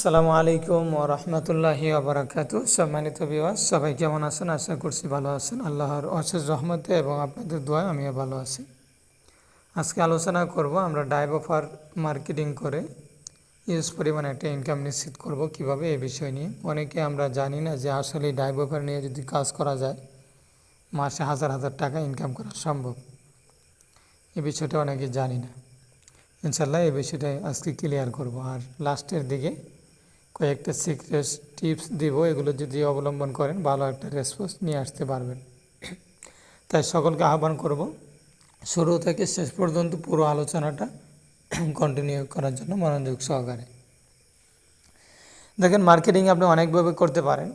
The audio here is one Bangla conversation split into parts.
আসসালামু আলাইকুম ওয়া রাহমাতুল্লাহি ওয়া বারাকাতুহু। সম্মানিত ভিউয়ার্স, সবাই কেমন আছেন? আশা করছি ভালো আছেন। আল্লাহর অশেষ রহমতে এবং আপনাদের দোয়ায় আমিও ভালো আছি। আজকে আলোচনা করব আমরা ডাইভ অফার মার্কেটিং করে ইউজ পরিমাণে একটা ইনকাম নিশ্চিত করব কিভাবে, এই বিষয় নিয়ে। অনেকে আমরা জানি না যে আসলে ডাইভ অফার নিয়ে যদি কাজ করা যায় মাসে হাজার হাজার টাকা ইনকাম করা সম্ভব। এই বিষয়টা অনেকে জানি না। ইনশাল্লাহ এই বিষয়টাই আজকে ক্লিয়ার করব। আর লাস্টের দিকে কয়েকটা সিক্রেট টিপস দিব, এগুলো যদি অবলম্বন করেন ভালো একটা রেসপন্স নিয়ে আসতে পারবেন। তাই সকলকে আহ্বান করব শুরু থেকে শেষ পর্যন্ত পুরো আলোচনাটা কন্টিনিউ করার জন্য মনোযোগ সহকারে। দেখেন, মার্কেটিং আপনি অনেকভাবে করতে পারেন,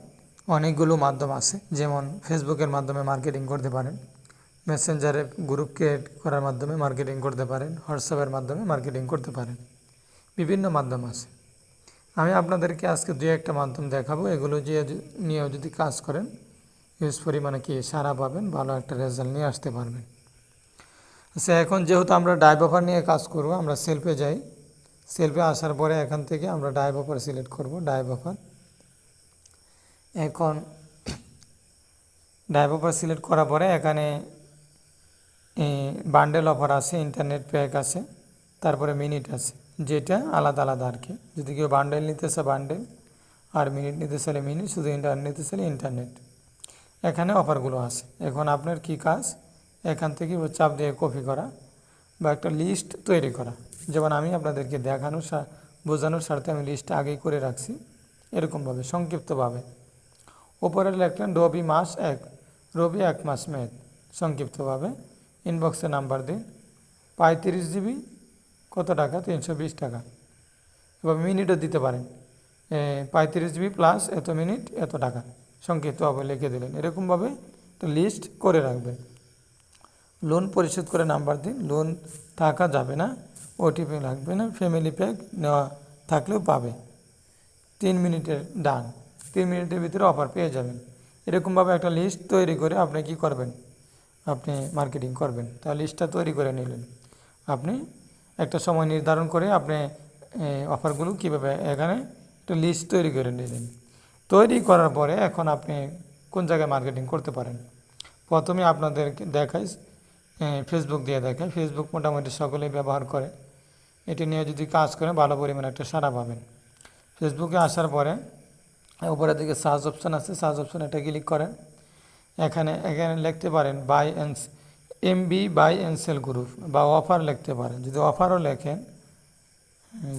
অনেকগুলো মাধ্যম আছে। যেমন ফেসবুকের মাধ্যমে মার্কেটিং করতে পারেন, মেসেঞ্জারে গ্রুপ ক্রিয়েট করার মাধ্যমে মার্কেটিং করতে পারেন, হোয়াটসঅ্যাপের মাধ্যমে মার্কেটিং করতে পারেন। বিভিন্ন মাধ্যম আছে। আমি আপনাদেরকে আজকে দুই একটা মাধ্যম দেখাবো, এগুলো যে নিয়েও যদি কাজ করেন ইউজ পরিমাণে কি সারা পাবেন, ভালো একটা রেজাল্ট নিয়ে আসতে পারবেন। আচ্ছা, এখন যেহেতু আমরা ডাইভ অফার নিয়ে কাজ করব, আমরা সেলফে যাই। সেলফে আসার পরে এখান থেকে আমরা ডাইভ অফার সিলেক্ট করব। ডাইভ অফার, এখন ডাইভ অফার সিলেক্ট করার পরে এখানে বান্ডেল অফার আছে, ইন্টারনেট প্যাক আছে, তারপরে মিনিট আছে, যেটা আলাদা আলাদা আর কি। যদি কেউ বান্ডেল নিতে চায় বান্ডেল, আর মিনিট নিতে চাইলে মিনিট, শুধু ইন্টারনেট নিতে চাইলে ইন্টারনেট। এখানে অফারগুলো আছে। এখন আপনার কি কাজ, এখান থেকে চাপ দিয়ে কপি করা বা একটা লিস্ট তৈরি করা। যেমন আমি আপনাদেরকে দেখানোর বোঝানোর স্বার্থে আমি লিস্ট আগেই করে রাখছি এরকমভাবে সংক্ষিপ্তভাবে। ওপরে লিখলেন রবি মাস 1, রবি 1 মাস মেয়াদ, সংক্ষিপ্তভাবে। ইনবক্সে নাম্বার দিন। 35 জিবি কত টাকা? 320 টাকা। এবার মিনিটও দিতে পারেন, 35 জিবি প্লাস এত মিনিট এত টাকা, সংক্ষিপ্তভাবে লিখে দিলেন। এরকমভাবে একটা লিস্ট করে রাখবেন। লোন পরিশোধ করে নাম্বার দিন। লোন থাকা যাবে না, ওটিপি লাগবে না, ফ্যামিলি প্যাক নেওয়া থাকলেও পাবে। 3 মিনিটের ডান, 3 মিনিটের ভিতরে অফার পেয়ে যাবেন। এরকমভাবে একটা লিস্ট তৈরি করে আপনি কি করবেন, আপনি মার্কেটিং করবেন। তা লিস্টটা তৈরি করে নিলেন। আপনি একটা সময় নির্ধারণ করে আপনি অফারগুলো কীভাবে, এখানে একটা লিস্ট তৈরি করে নিলেন। তৈরি করার পরে এখন আপনি কোন জায়গায় মার্কেটিং করতে পারেন। প্রথমে আপনাদেরকে দেখাই ফেসবুক দিয়ে দেখায়। ফেসবুক মোটামুটি সকলেই ব্যবহার করে। এটি নিয়ে যদি কাজ করেন ভালো পরিমাণে একটা সাড়া পাবেন। ফেসবুকে আসার পরে উপরের দিকে সার্চ অপশান আছে, সার্চ অপশান এটা ক্লিক করেন। এখানে লিখতে পারেন buy and MB buy and sell group, বা অফার লিখতে পারেন। যদি অফারও লেখেন,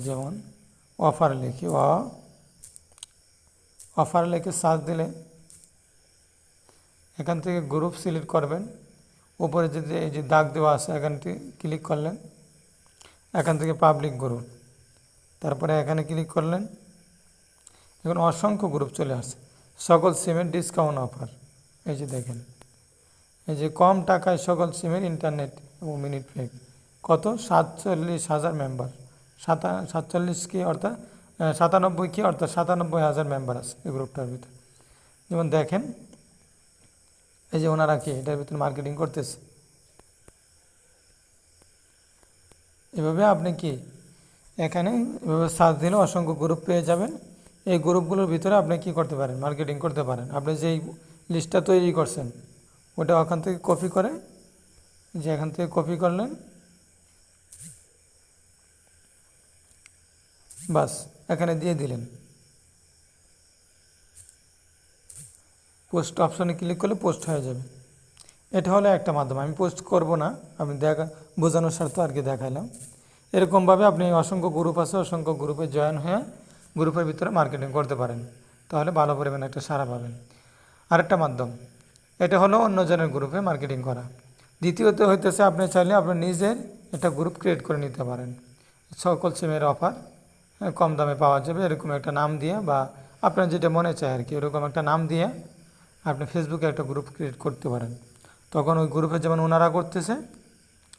যেমন অফার লিখি, অফার লিখে সার্চ দিলে এখান থেকে গ্রুপ সিলেক্ট করবেন। উপরে যদি এই যে দাগ দেওয়া আছে এখানটি ক্লিক করলেন, এখান থেকে পাবলিক গ্রুপ, তারপরে এখানে ক্লিক করলেন। এখন অসংখ্য গ্রুপ চলে আসছে। সকল সিমের ডিসকাউন্ট অফার, এই যে দেখেন, এই যে কম টাকায় সকল সিমের ইন্টারনেট এবং মিনিট প্যাক। কত? 47,000 মেম্বার। 47 কি অর্থাৎ 97 কি অর্থাৎ 97,000 মেম্বার আছে এই গ্রুপটার ভিতরে। যেমন দেখেন, এই যে ওনারা কি এটার ভিতরে মার্কেটিং করতেছে। এভাবে আপনি কি এখানে এভাবে সার্চ দিলে অসংখ্য গ্রুপ পেয়ে যাবেন। এই গ্রুপগুলোর ভিতরে আপনি কি করতে পারেন, মার্কেটিং করতে পারেন। আপনি যেই লিস্টটা তৈরি করছেন ওটা ওখান থেকে কপি করে, যে এখান থেকে কপি করলেন, বাস এখানে দিয়ে দিলেন। পোস্ট অপশানে ক্লিক করলে পোস্ট হয়ে যাবে। এটা হলো একটা মাধ্যম। আমি পোস্ট করব না, আমি বোঝানোর স্বার্থে আর কি দেখাইলাম। এরকমভাবে আপনি অসংখ্য গ্রুপ আছে, অসংখ্য গ্রুপে জয়েন হয়ে গ্রুপের ভিতরে মার্কেটিং করতে পারেন, তাহলে ভালো পরিমাণে একটা সাড়া পাবেন। আরেকটা মাধ্যম, এটা হলো অন্যজনের গ্রুপে মার্কেটিং করা। দ্বিতীয়ত হইতেছে আপনি চাইলে আপনার নিজের একটা গ্রুপ ক্রিয়েট করে নিতে পারেন। সকল সিমের অফার কম দামে পাওয়া যাবে, এরকম একটা নাম দিয়ে, বা আপনার যেটা মনে চায় আর কি, এরকম একটা নাম দিয়ে আপনি ফেসবুকে একটা গ্রুপ ক্রিয়েট করতে পারেন। তখন ওই গ্রুপে যেমন ওনারা করতেছে,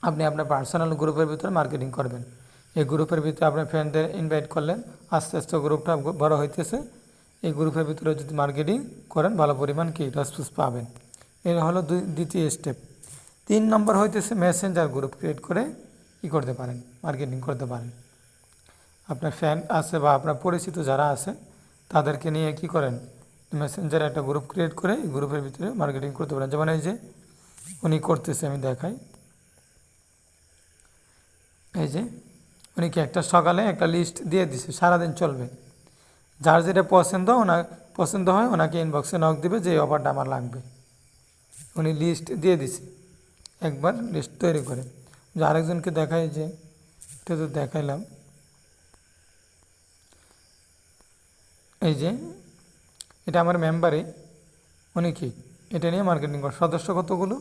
আপনি আপনার পার্সোনাল গ্রুপের ভিতরে মার্কেটিং করবেন। এই গ্রুপের ভিতরে আপনার ফ্রেন্ডদের ইনভাইট করলেন, আস্তে আস্তে গ্রুপটা বড় হইতেছে। এই গ্রুপের ভিতরে যদি মার্কেটিং করেন ভালো পরিমাণ কি রেসপন্স পাবেন। এটা হলো দ্বিতীয় স্টেপ। 3 নম্বর হইতেছে মেসেঞ্জার গ্রুপ ক্রিয়েট করে কী করতে পারেন, মার্কেটিং করতে পারেন। আপনার ফ্রেন্ড আছে বা আপনার পরিচিত যারা আছে তাদেরকে নিয়ে কি করেন, মেসেঞ্জারে একটা গ্রুপ ক্রিয়েট করে এই গ্রুপের ভিতরে মার্কেটিং করতে পারেন। যেমন এই যে উনি করতেছে, আমি দেখাই। এই যে উনি কি একটা সকালে একটা লিস্ট দিয়ে দিছে, সারাদিন চলবে। যার যেটা পছন্দ হয় ওনাকে ইনবক্সে নক দিবে যে এই অফারটা আমার লাগবে। উনি লিস্ট দিয়ে দিছে, একবার লিস্ট তৈরি করে। যে আরেকজনকে দেখাই, যে এটা তো দেখাইলাম। এই যে এটা আমার মেম্বারে, উনি কি এটা নিয়ে মার্কেটিং করে। সদস্য কতগুলো?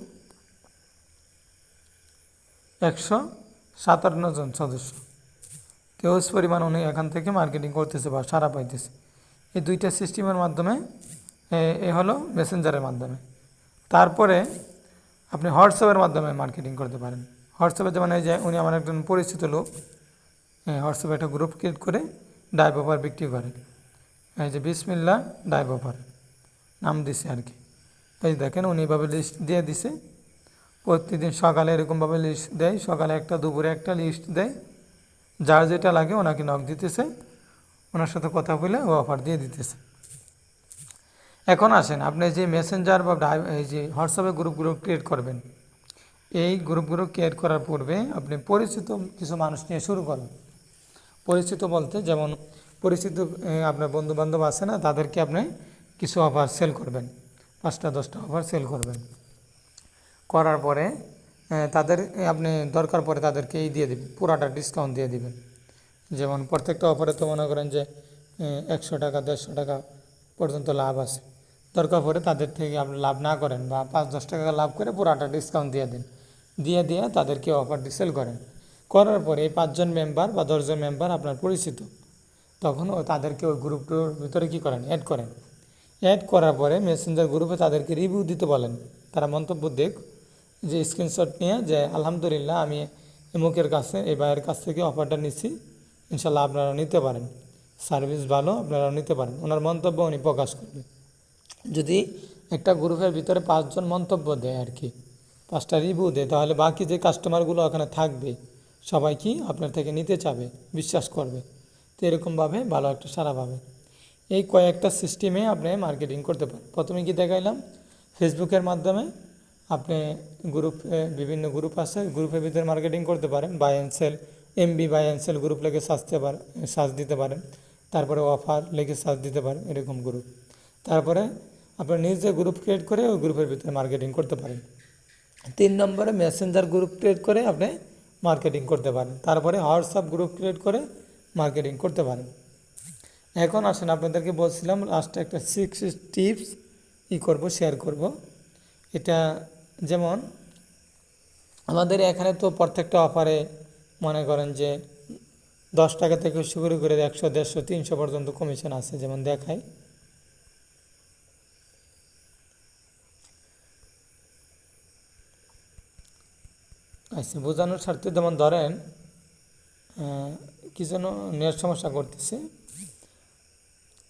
157 জন সদস্য। তেউস পরিমাণ উনি এখান থেকে মার্কেটিং করতেছে বা সারা পাইতেছে। এই দুইটা সিস্টেমের মাধ্যমে, এ হলো মেসেঞ্জারের মাধ্যমে। তারপরে আপনি হোয়াটসঅ্যাপের মাধ্যমে মার্কেটিং করতে পারেন। হোয়াটসঅ্যাপে যেমন এই যে উনি আমার একজন পরিচিত লোক, হোয়াটসঅ্যাপে একটা গ্রুপ ক্রিয়েট করে ডাইভ অফার বিক্রি করে। এই যে বিসমিল্লাহ ডাইভ অফার নাম দিছে আর কি। এই দেখেন উনি এভাবে লিস্ট দিয়ে দিছে। প্রতিদিন সকালে এরকমভাবে লিস্ট দেয়, সকালে একটা, দুপুরে একটা লিস্ট দেয়। যার যেটা লাগে ওনাকে নক দিতেছে, ওনার সাথে কথা বলে ও অফার দিয়ে দিতেছে। এখন আসেন, আপনি যে মেসেঞ্জার বা এই যে হোয়াটসঅ্যাপে গ্রুপগুলো ক্রিয়েট করবেন, এই গ্রুপগুলো ক্রিয়েট করার পূর্বে আপনি পরিচিত কিছু মানুষ নিয়ে শুরু করেন। পরিচিত বলতে যেমন পরিচিত আপনার বন্ধুবান্ধব আছে না, তাদেরকে আপনি কিছু অফার সেল করবেন, 5টা 10টা অফার সেল করবেন। করার পরে তাদের আপনি দরকার পড়ে তাদেরকে এই দিয়ে দেবেন, পুরাটা ডিসকাউন্ট দিয়ে দিবেন। যেমন প্রত্যেকটা অফারে তো মনে করেন যে 100 টাকা 150 টাকা পর্যন্ত লাভ আছে। দরকার পড়ে তাদের থেকে আপনি লাভ না করেন বা 5-10 টাকা লাভ করে পুরাটা ডিসকাউন্ট দিয়ে দেন, দিয়ে তাদেরকে অফারটি সেল করেন। করার পরে এই 5 জন মেম্বার বা 10 জন মেম্বার আপনার পরিচিত, তখন তাদেরকে ওই গ্রুপটার ভিতরে কী করেন, অ্যাড করেন। অ্যাড করার পরে মেসেঞ্জার গ্রুপে তাদেরকে রিভিউ দিতে বলেন। তারা মন্তব্য দেখ, যে স্ক্রিনশট নিয়ে, যে আলহামদুলিল্লাহ আমি এমুকের কাছে, এই ভাইয়ের কাছ থেকে অফারটা নিচ্ছি, ইনশাল্লাহ আপনারা নিতে পারেন, সার্ভিস ভালো, আপনারা নিতে পারেন। ওনার মন্তব্য উনি প্রকাশ করবে। যদি একটা গ্রুপের ভিতরে 5 জন মন্তব্য দেয় আর কি, 5টা রিভিউ দেয়, তাহলে বাকি যে কাস্টমারগুলো ওখানে থাকবে সবাই কি আপনার থেকে নিতে চাবে, বিশ্বাস করবে। তো এরকমভাবে ভালো একটা সাড়া পাবে। এই কয়েকটা সিস্টেমে আপনি মার্কেটিং করতে পারেন। প্রথমে কি দেখাইলাম, ফেসবুকের মাধ্যমে আপনি বিভিন্ন গ্রুপ আছে, গ্রুপের ভিতরে মার্কেটিং করতে পারেন। Buy and sell, MB buy and sell group লেগে সার্চ দিতে পারেন। তারপরে অফার লেগে সার্চ দিতে পারেন, এরকম গ্রুপ। তারপরে আপনি নিজে গ্রুপ ক্রিয়েট করে ওই গ্রুপের ভিতরে মার্কেটিং করতে পারেন। 3 নম্বরে মেসেঞ্জার গ্রুপ ক্রিয়েট করে আপনি মার্কেটিং করতে পারেন। তারপরে হোয়াটসঅ্যাপ গ্রুপ ক্রিয়েট করে মার্কেটিং করতে পারেন। এখন আসেন, আপনাদেরকে বলছিলাম লাস্টে একটা 6 টিপস শেয়ার করব। এটা যেমন আমাদের এখানে তো প্রত্যেকটা অফারে মনে করেন যে 10 টাকা থেকে শুরু করে 100, 150, 300 পর্যন্ত কমিশন আছে, যেমন দেখাই। আচ্ছা, বোঝানোর স্বার্থে যেমন ধরেন কি যেন নেট সমস্যা করতেছে।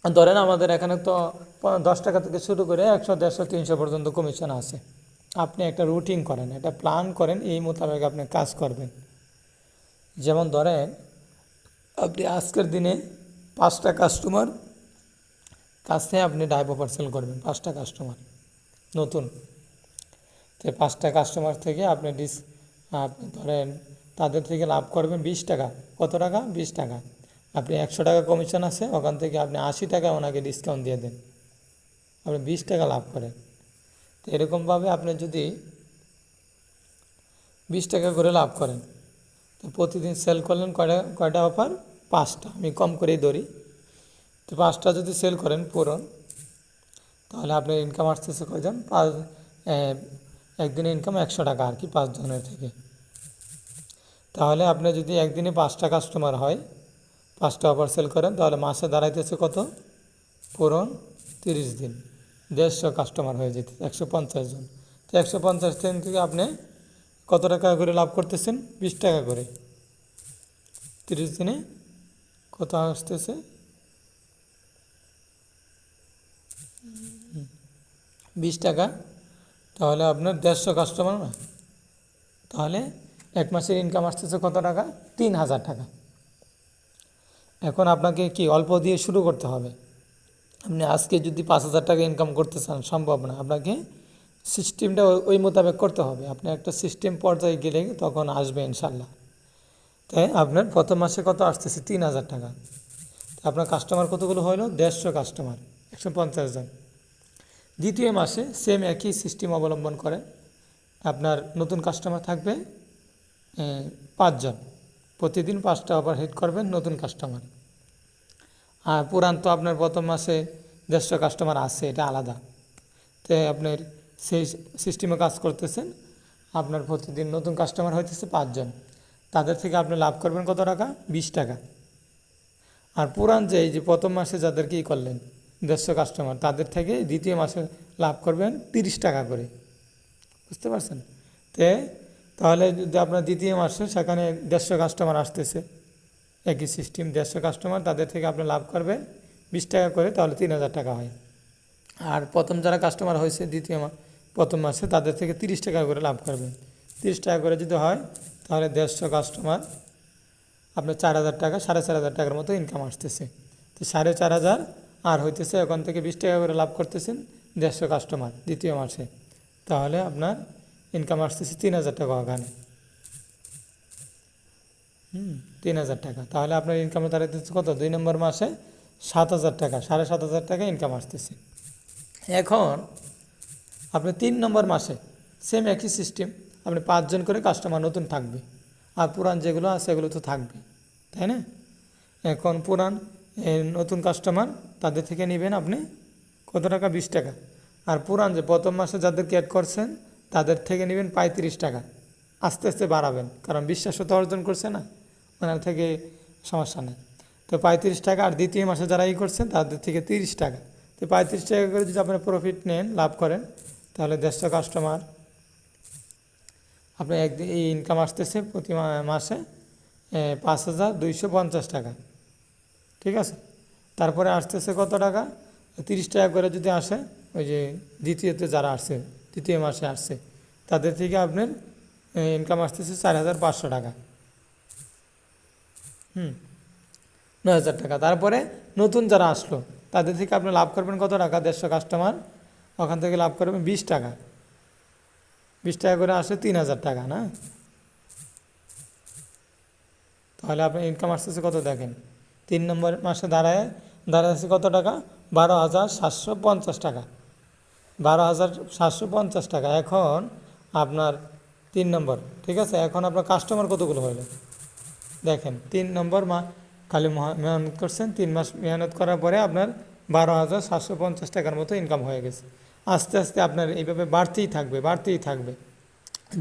ধরেন আমাদের এখানে তো 10 টাকা থেকে শুরু করে 100, 150, 300 পর্যন্ত কমিশন আছে। আপনি একটা রুটিন করেন, একটা প্ল্যান করেন, এই মোতাবেক আপনি কাজ করবেন। যেমন ধরেন আপনি আজকের দিনে 5টা কাস্টমার কাছে আপনি ডাইভ অফার সেল করবেন, 5টা কাস্টমার নতুন। তো 5টা কাস্টমার থেকে আপনি ধরেন তাদের থেকে লাভ করবেন 20 টাকা। কত টাকা? 20 টাকা। আপনি 100 টাকা কমিশন আছে, ওখান থেকে আপনি 80 টাকা ওনাকে ডিসকাউন্ট দিয়ে দেন, আপনি 20 টাকা লাভ করেন। তো এরকমভাবে আপনি যদি 20 টাকা করে লাভ করেন, তো প্রতিদিন সেল করলেন কয়টা অফার? 5টা। আমি কম করেই ধরি। তো 5টা যদি সেল করেন পূরণ, তাহলে আপনার ইনকাম আসতেছে কয়জন? একদিনে ইনকাম 100 টাকা আর কি, 5 জনের থেকে। তাহলে আপনি যদি একদিনে 5টা কাস্টমার হয়, 5টা অফার সেল করেন, তাহলে মাসে দাঁড়াইতেছে কত? পূরণ 30 দিন 150 কাস্টমার হয়ে যেতে, 150 জন। তো 150 দিন থেকে আপনি কত টাকা করে লাভ করতেছেন? 20 টাকা করে। 30 দিনে কত আসতেছে? 20 টাকা। তাহলে আপনার 150 কাস্টমার না, তাহলে এক মাসের ইনকাম আসতেছে কত টাকা? 3000 টাকা। এখন আপনাকে কি অল্প দিয়ে শুরু করতে হবে। আপনি আজকে যদি 5,000 টাকা ইনকাম করতে চান সম্ভব না, আপনাকে সিস্টেমটা ওই মোতাবেক করতে হবে। আপনি একটা সিস্টেম পর্যায়ে গেলে তখন আসবে ইনশাল্লাহ। তাই আপনার প্রথম মাসে কত আসতেছে? 3,000 টাকা। আপনার কাস্টমার কতগুলো হলো? 150 কাস্টমার, 150 জন। দ্বিতীয় মাসে সেম একই সিস্টেম অবলম্বন করে আপনার নতুন কাস্টমার থাকবে 5 জন। প্রতিদিন 5টা ওভারহেড করবেন নতুন কাস্টমার। আর পুরান তো আপনার প্রথম মাসে 150 কাস্টমার আছে, এটা আলাদা। তো আপনার সেই সিস্টেমে কাজ করতেছেন, আপনার প্রতিদিন নতুন কাস্টমার হইতেছে 5 জন। তাদের থেকে আপনি লাভ করবেন কত টাকা? 20 টাকা। আর পুরান যে এই যে প্রথম মাসে যাদেরকে করলেন 150 কাস্টমার, তাদের থেকে দ্বিতীয় মাসে লাভ করবেন 30 টাকা করে। বুঝতে পারছেন? তাহলে যদি আপনার দ্বিতীয় মাসে সেখানে 150 কাস্টমার আসতেছে, একই সিস্টেম 150 কাস্টমার, তাদের থেকে আপনি লাভ করবেন 20 টাকা করে, তাহলে 3,000 টাকা হয়। আর প্রথম যারা কাস্টমার হয়েছে প্রথম মাসে, তাদের থেকে 30 টাকা করে লাভ করবেন। 30 টাকা করে যদি হয় তাহলে 150 কাস্টমার আপনার 4,000 টাকা, 4,500 টাকার মতো ইনকাম আসতেছে। তো 4,500 আর হইতেছে ওখান থেকে 20 টাকা করে লাভ করতেছেন 150 কাস্টমার দ্বিতীয় মাসে, তাহলে আপনার ইনকাম আসতেছে 3,000 টাকা ওখানে। 3,000 টাকা। তাহলে আপনার ইনকামে দাঁড়াইতেছে কত? 2 নম্বর মাসে 7,000 টাকা, 7,500 টাকা ইনকাম আসতেছে। এখন আপনি 3 নম্বর মাসে সেম একই সিস্টেম, আপনি 5 জন করে কাস্টমার নতুন থাকবে, আর পুরান যেগুলো আছে সেগুলো তো থাকবে, তাই না? এখন পুরান নতুন কাস্টমার তাদের থেকে নেবেন আপনি কত টাকা? 20 টাকা। আর পুরান যে প্রথম মাসে যাদেরকে অ্যাড করছেন তাদের থেকে নেবেন 35 টাকা। আস্তে আস্তে বাড়াবেন, কারণ বিশ্বাস তো অর্জন করছে না, ওনার থেকে সমস্যা নেই। তো 35 টাকা। আর দ্বিতীয় মাসে যারা করছেন তাদের থেকে 30 টাকা। তো 35 টাকা করে যদি আপনারা প্রফিট নেন, লাভ করেন, তাহলে 150 কাস্টমার আপনার একদিন এই ইনকাম আসতেছে প্রতি মাসে 5,250 টাকা। ঠিক আছে? তারপরে আসতেছে কত টাকা? 30 টাকা করে যদি আসে, ওই যে দ্বিতীয়তে যারা আসছে, দ্বিতীয় মাসে আসছে, তাদের থেকে আপনার ইনকাম আসতেছে 4,500 টাকা। 9,000 টাকা। তারপরে নতুন যারা আসলো তাদের থেকে আপনি লাভ করবেন কত টাকা? 150 কাস্টমার, ওখান থেকে লাভ করবেন 20 টাকা। 20 টাকা করে আসে 3,000 টাকা না? তাহলে আপনার ইনকাম আসতেছে কত দেখেন? 3 নম্বর মাসে দাঁড়াচ্ছে কত টাকা? 12,750 টাকা। 12,750 টাকা। এখন আপনার 3 নম্বর, ঠিক আছে? এখন আপনার কাস্টমার কতগুলো হলো দেখেন। 3 নম্বর খালি মেহনত করছেন, 3 মাস মেহনত করার পরে আপনার 12,750 টাকার মতো ইনকাম হয়ে গেছে। আস্তে আস্তে আপনার এইভাবে বাড়তেই থাকবে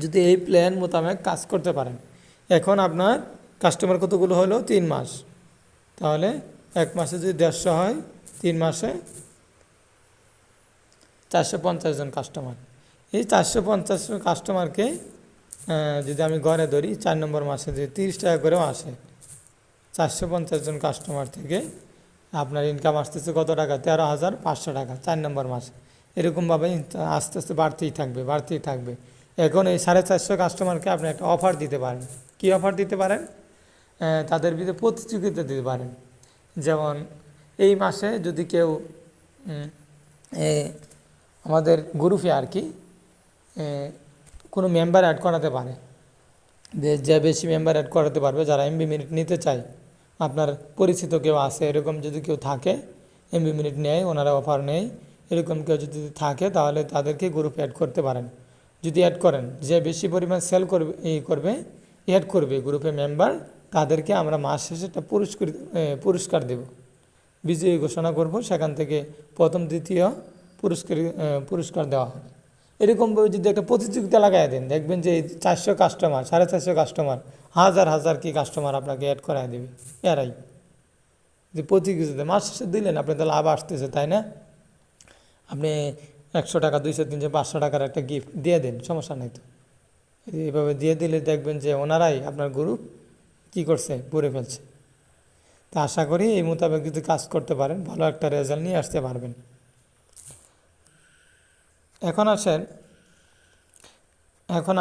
যদি এই প্ল্যান মোতাবেক কাজ করতে পারেন। এখন আপনার কাস্টমার কতগুলো হলো? 3 মাস। তাহলে 1 মাসে যদি 150 হয়, 3 মাসে 450 জন কাস্টমার। এই 450 কাস্টমারকে যদি আমি ঘরে ধরি, 4 নম্বর মাসে যদি 30 টাকা করেও আসে, 450 জন কাস্টমার থেকে আপনার ইনকাম আসতেছে কত টাকা? 13,500 টাকা 4 নম্বর মাসে। এরকমভাবে আস্তে আস্তে বাড়তেই থাকবে। এখন এই 450 কাস্টমারকে আপনি একটা অফার দিতে পারেন। কী অফার দিতে পারেন? তাদের ভিতরে প্রতিযোগিতা দিতে পারেন। যেমন এই মাসে যদি কেউ আমাদের গ্রুপে আর কি কোনো মেম্বার অ্যাড করাতে পারে, যে বেশি মেম্বার অ্যাড করাতে পারবে, যারা এমবি মিনিট নিতে চায়, আপনার পরিচিত কেউ আছে, এরকম যদি কেউ থাকে, এমবি মিনিট নেয়, ওনারা অফার নেয়, এরকম কেউ যদি থাকে তাহলে তাদেরকে গ্রুপে অ্যাড করতে পারেন। যদি অ্যাড করেন, যে বেশি পরিমাণ সেল অ্যাড করবে গ্রুপে মেম্বার, তাদেরকে আমরা মাস শেষে একটা পুরস্কার দেব, বিজয়ী ঘোষণা করব, সেখান থেকে প্রথম দ্বিতীয় পুরস্কার দেওয়া হবে। এরকমভাবে যদি একটা প্রতিযোগিতা লাগাই দেন, দেখবেন যে 400 কাস্টমার, 450 কাস্টমার, হাজার কি কাস্টমার আপনাকে অ্যাড করাই দেবে এরাই। যে প্রতিযোগিতা মাস শেষে দিলেন, আপনি তো লাভ আসতেছে, তাই না? আপনি 100 টাকা, 200, 300, 500 টাকার একটা গিফট দিয়ে দেন, সমস্যা নেই তো। এইভাবে দিয়ে দিলে দেখবেন যে ওনারাই আপনার গ্রুপ কী করছে, ভরে ফেলছে। তা আশা করি এই মোতাবেক যদি কাজ করতে পারেন, ভালো একটা রেজাল্ট নিয়ে আসতে পারবেন। এখন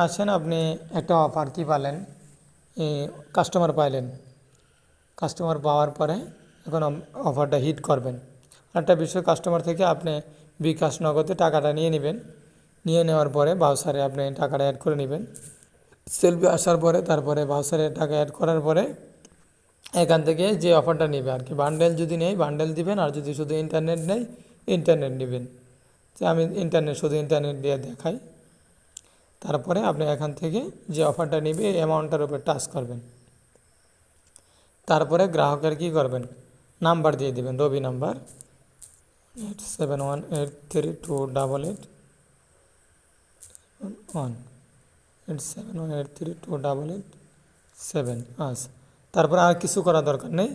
আসেন আপনি একটা অফার কী পালেন, কাস্টমার পাইলেন, কাস্টমার পাওয়ার পরে এখন অফারটা হিট করবেন। একটা বিষয়, কাস্টমার থেকে আপনি বিকাশ নগদে টাকাটা নিয়ে নেবেন, নিয়ে নেওয়ার পরে বাউসারে আপনি টাকাটা অ্যাড করে নেবেন। সেলফি আসার পরে তারপরে বাউসারে টাকা অ্যাড করার পরে এখান থেকে যে অফারটা নেবে আর কি, বান্ডেল যদি নেই বান্ডেল দিবেন, আর যদি শুধু ইন্টারনেট নেই ইন্টারনেট নেবেন। যে আমি শুধু ইন্টারনেট দিয়ে দেখাই। তারপরে আপনি এখান থেকে যে অফারটা নেবে এই অ্যামাউন্টটার উপর টাচ করবেন। তারপরে গ্রাহকের কি করবেন, নাম্বার দিয়ে দিবেন, রবি নাম্বার 81832888 87 আচ্ছা। তারপরে আর কিছু করা দরকার নেই,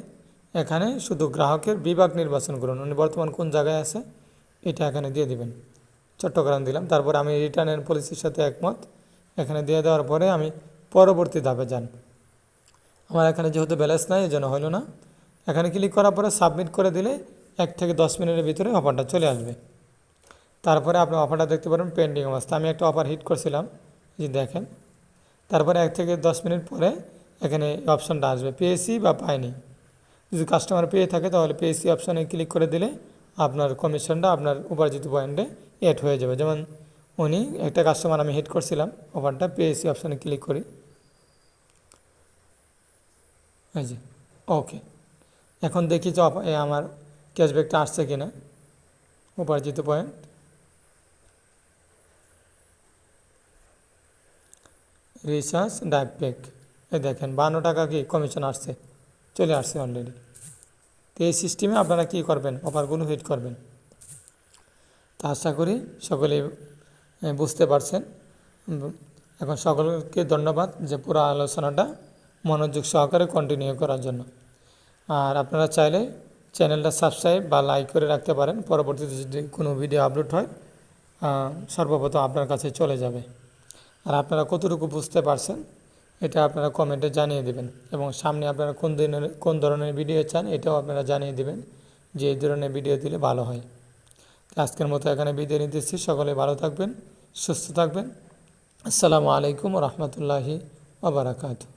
এখানে শুধু গ্রাহকের বিভাগ নির্বাচন করুন, উনি বর্তমান কোন জায়গায় আছে এটা এখানে দিয়ে দিবেন। চট্টগ্রাম দিলাম। তারপর আমি রিটার্নের পলিসির সাথে একমত, এখানে দিয়ে দেওয়ার পরে আমি পরবর্তী ধাপে যান। আমার এখানে যেহেতু ব্যালেন্স নাই এই জন্য হলো না। এখানে ক্লিক করার পরে সাবমিট করে দিলে 1 থেকে 10 মিনিটের ভিতরে অফারটা চলে আসবে। তারপরে আপনি অফারটা দেখতে পারেন পেন্ডিং অবস্থা। আমি একটা অফার হিট করছিলাম, যে দেখেন। তারপরে 1 থেকে 10 মিনিট পরে এখানে অপশানটা আসবে পেয়েছি বা পাইনি। যদি কাস্টমার পেয়ে থাকে তাহলে পেয়েছি অপশানে ক্লিক করে দিলে আপনার কমিশনটা আপনার উপার্জিত পয়েন্টে অ্যাড হয়ে যাবে। যেমন উনি একটা কাস্টমার আমি হিট করছিলাম, অফারটা পেয়েছি অপশানে ক্লিক করি, এই যে ওকে। এখন দেখি যে আমার ক্যাশব্যাকটা আসছে কিনা, উপার্জিত পয়েন্ট রিচার্জ ডাইভ প্যাক, এই দেখেন 52 টাকা কি কমিশন আসছে, চলে আসছে অলরেডি। তো এই সিস্টেমে আপনারা কী করবেন, অফারগুলো হিট করবেন। তা আশা করি সকলেই বুঝতে পারছেন। এখন সকলকে ধন্যবাদ যে পুরো আলোচনাটা মনোযোগ সহকারে কন্টিনিউ করার জন্য। আর আপনারা চাইলে চ্যানেলটা সাবস্ক্রাইব বা লাইক করে রাখতে পারেন, পরবর্তীতে যদি কোনো ভিডিও আপলোড হয় সর্বপ্রথম আপনার কাছে চলে যাবে। আর আপনারা কতটুকু বুঝতে পারছেন এটা আপনারা কমেন্টে জানিয়ে দেবেন, এবং সামনে আপনারা কোন ধরনের ভিডিও চান এটাও আপনারা জানিয়ে দেবেন, যে এই ধরনের ভিডিও দিলে ভালো হয়। আজকের মতো এখানে বিদায় নিতেছি, সকলে ভালো থাকবেন, সুস্থ থাকবেন। আসসালামু আলাইকুম রহমতুল্লাহি ওয়া বারাকাতুহু।